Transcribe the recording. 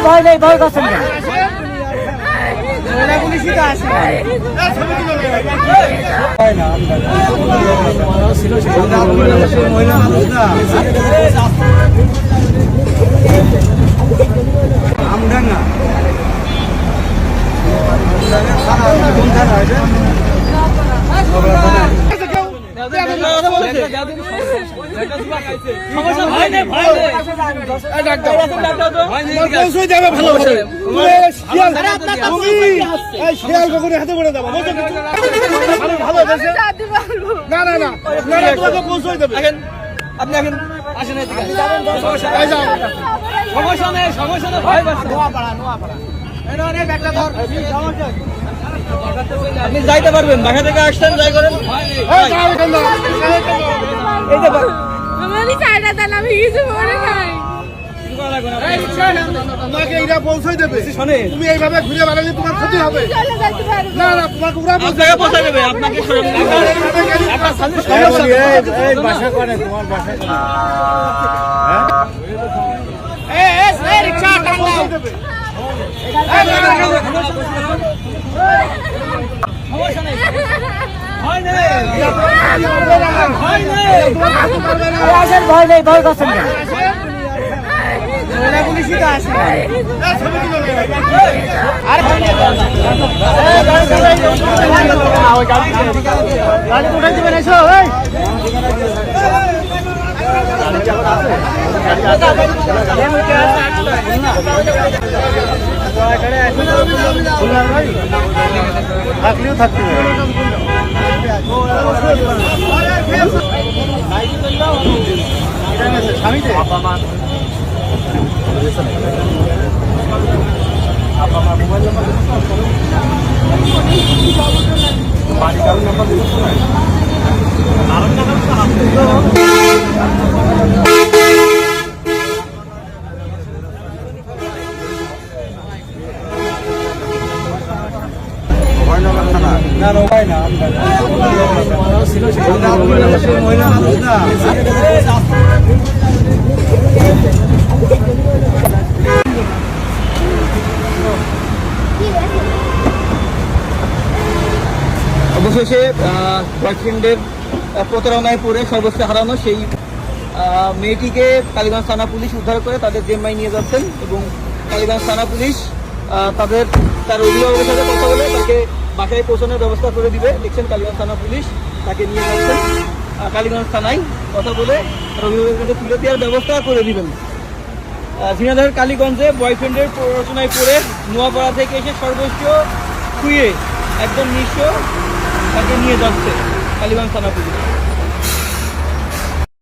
ভয় নেই, ভয় করছেন না। আমডাঙ্গা আপনি এখন আসেন, সমস্যা নেই, সমস্যা নেই, ভয় পাচ্ছেন। আপনি যাইতে পারবেন, বাসা থেকে আসছেন, যাই করেন। তোমাকে এইটা পৌঁছাই দেবে, তুমি এইভাবে ঘুরে বেড়ালে তোমার ক্ষতি হবে। না না, তোমাকে ওরা আপনাকে পৌঁছে দেবে, আপনাকে বাসা করে তোমার বাসা ভয় নেই, ভয় করছেন না। থাকলেও থাকতে স্বামীতে মোবাইল অবশেষে বয়ফ্রেন্ডের প্রতারণায় পড়ে সর্বস্ব হারানো সেই মেয়েটিকে কালীগঞ্জ থানা পুলিশ উদ্ধার করে তাদের জেম্মায় নিয়ে যাচ্ছেন এবং কালীগঞ্জ থানা পুলিশ তার অভিভাবকের সাথে কথা বলে তাকে বাসায় পৌঁছানোর ব্যবস্থা করে দিবে। দেখছেন কালীগঞ্জ থানা পুলিশ তাকে নিয়ে যাচ্ছেন কালীগঞ্জ থানায়, কথা বলে তার অভিভাবকের কাছে তুলে দেওয়ার ব্যবস্থা করে দিবেন। ঝিনাইদহের কালীগঞ্জে বয়ফ্রেন্ডের প্ররোচনায় পড়ে নোয়াপাড়া থেকে এসে সর্বোচ্চ খুঁয়ে একদম নিঃস্ব তাকে নিয়ে যাচ্ছে কালীগঞ্জ থানা পুলিশ।